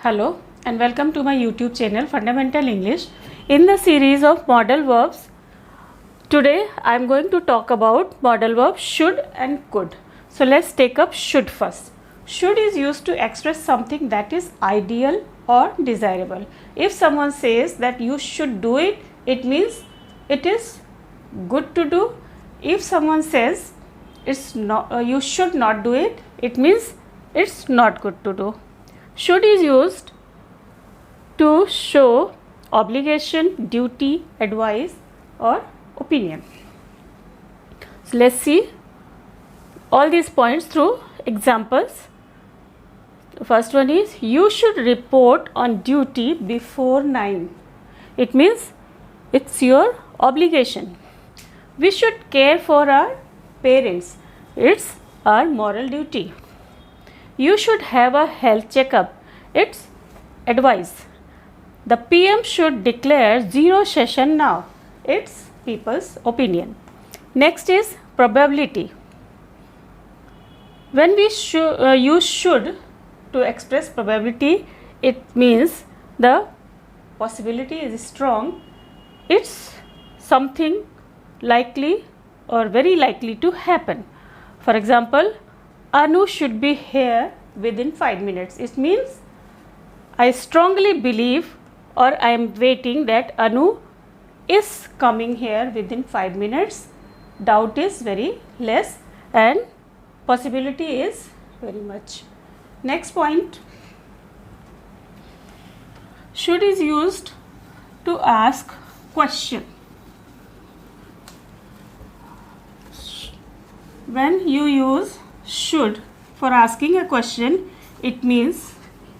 Hello and welcome to my YouTube channel Fundamental English. In the series of modal verbs, today I am going to talk about modal verbs should and could. So let's take up should first. Should is used to express something that is ideal or desirable. If someone says that you should do it, it means it is good to do. If someone says it's not, you should not do it, it means it's not good to do. Should is used to show obligation, duty, advice or opinion. So let's see all these points through examples. The first one is you should report on duty before 9. It means it's your obligation. We should care for our parents. It's our moral duty. You should have a health checkup. It's advice. The PM should declare zero session now. It's people's opinion. Next is probability. When we use should to express probability, it means the possibility is strong. It's something likely or very likely to happen. For example, Anu should be here within 5 minutes. It means I strongly believe or I am waiting that Anu is coming here within 5 minutes. Doubt is very less and possibility is very much. Next point. Should is used to ask question. When you use should for asking a question, it means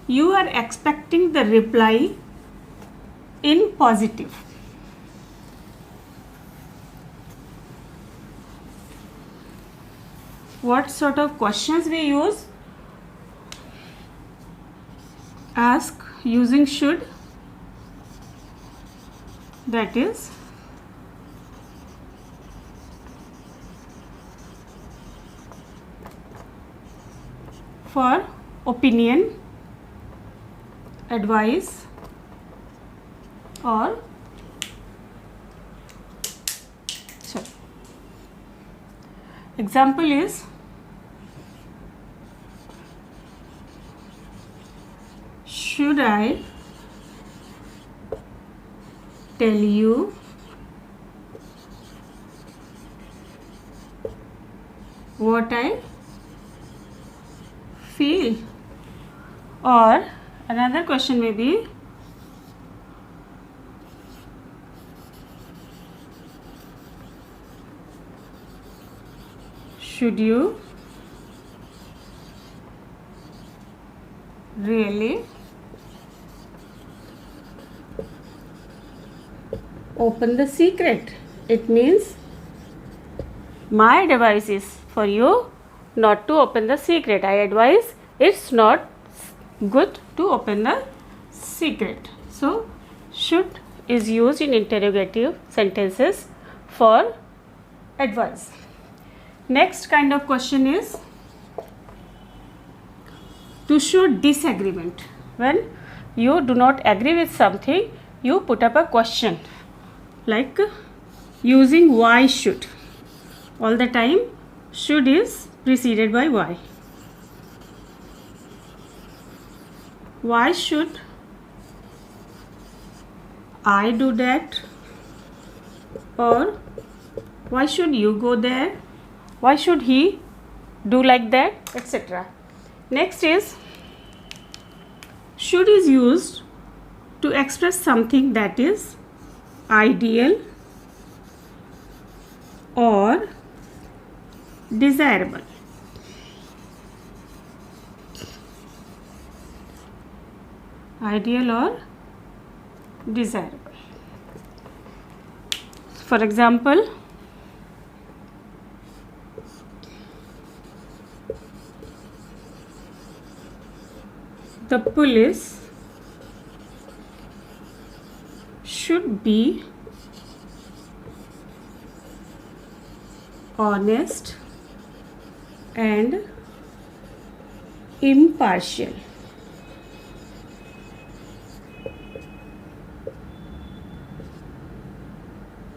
you are expecting the reply in positive. What sort of questions we use? Ask using should, that is for opinion, advice or example is should I tell you what I feel? Or another question may be should you really open the secret? It means my advice is for you not to open the secret. I advise it's not good to open the secret. So should is used in interrogative sentences for advice. Next kind of question is to show disagreement. When you do not agree with something, you put up a question like using why should. All the time should is preceded by why. Why should I do that? Or why should you go there? Why should he do like that, etc. Next is should is used to express something that is ideal or desirable. Ideal or desirable. For example, the police should be honest and impartial.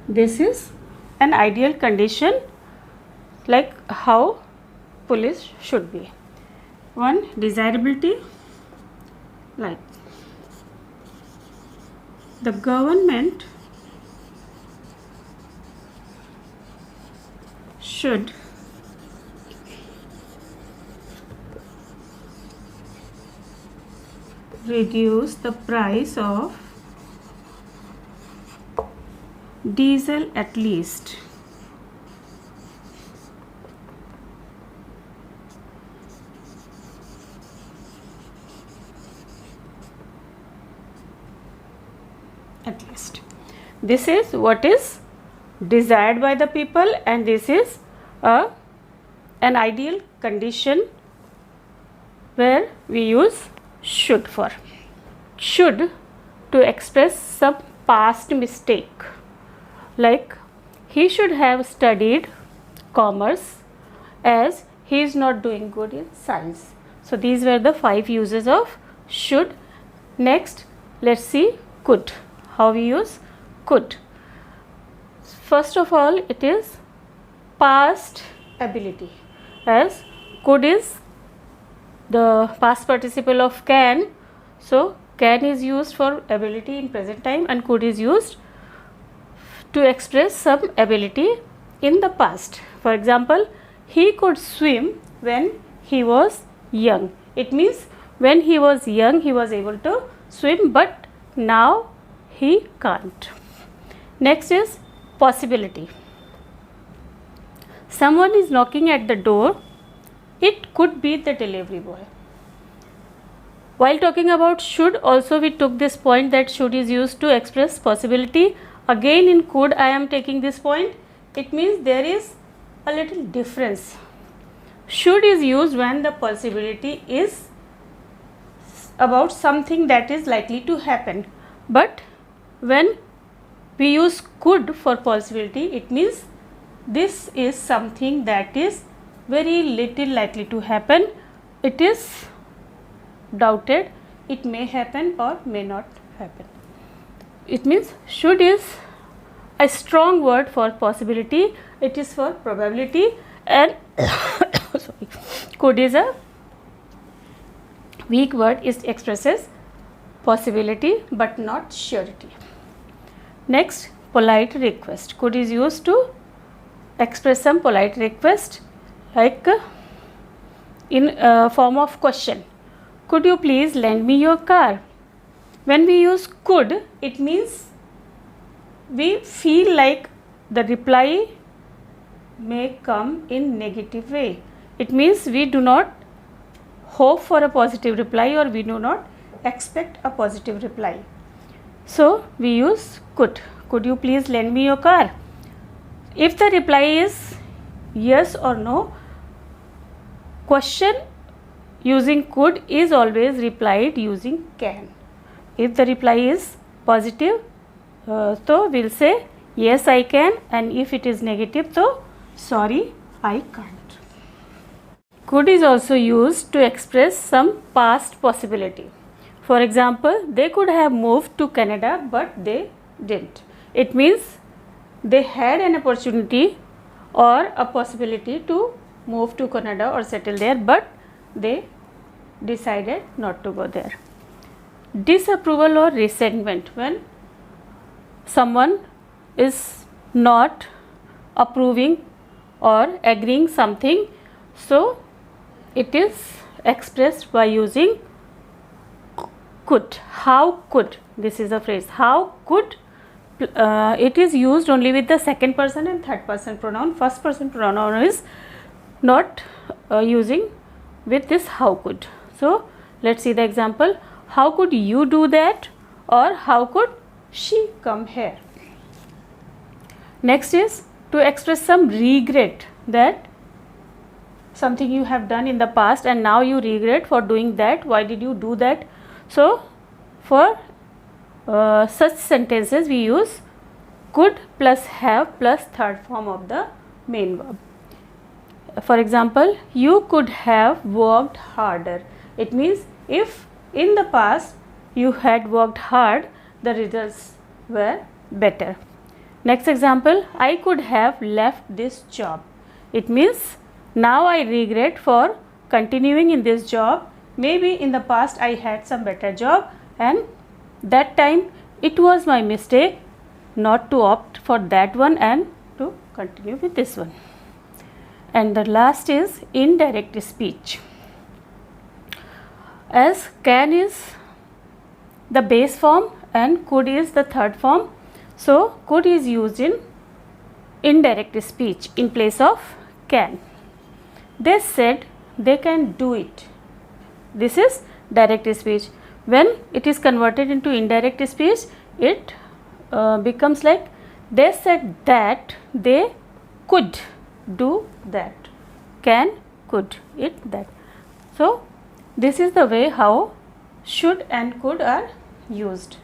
This is an ideal condition, like how police should be. One, desirability, like the government should reduce the price of diesel at least. At least. This is what is desired by the people, and this is an ideal condition where we use should for. Should to express some past mistake, like he should have studied commerce as he is not doing good in science. So these were the 5 uses of should. Next, let's see could. How we use could. First of all, it is past ability, as could is the past participle of can. So can is used for ability in present time, and could is used to express some ability in the past. For example, he could swim when he was young. It means when he was young he was able to swim, but now he can't. Next is possibility. Someone is knocking at the door. It could be the delivery boy. While talking about should, also we took this point that should is used to express possibility. Again in could I am taking this point. It means there is a little difference. Should is used when the possibility is about something that is likely to happen, but when we use could for possibility, it means this is something that is very little likely to happen. It is doubted. It may happen or may not happen. It means should is a strong word for possibility. It is for probability, and sorry, could is a weak word. It expresses possibility but not surety. Next, polite request. Could is used to express some polite request, like in form of question. Could you please lend me your car? When we use could, it means we feel like the reply may come in negative way. It means we do not hope for a positive reply, or we do not expect a positive reply. So we use could. Could you please lend me your car? If the reply is yes or no, question using could is always replied using can. If the reply is positive, so we'll say yes I can, and if it is negative, so sorry I can't. Could is also used to express some past possibility. For example, they could have moved to Canada but they didn't. It means they had an opportunity or a possibility to move to Canada or settle there, but they decided not to go there. Disapproval or resentment, when someone is not approving or agreeing something, so it is expressed by using could. How could, this is a phrase, how could. It is used only with the second person and third person pronoun. First person pronoun is not using with this how could. So let's see the example. How could you do that? Or how could she come here? Next is to express some regret, that something you have done in the past and now you regret for doing that. Why did you do that? So for such sentences we use could plus have plus third form of the main verb. For example, you could have worked harder. It means if in the past you had worked hard, the results were better. Next example, I could have left this job. It means now I regret for continuing in this job. Maybe in the past I had some better job and that time it was my mistake not to opt for that one and to continue with this one. And the last is indirect speech. As can is the base form and could is the third form, so could is used in indirect speech in place of can. They said they can do it. This is direct speech. When it is converted into indirect speech, it becomes like they said that they could do that. Can, could, it, that. So this is the way how should and could are used.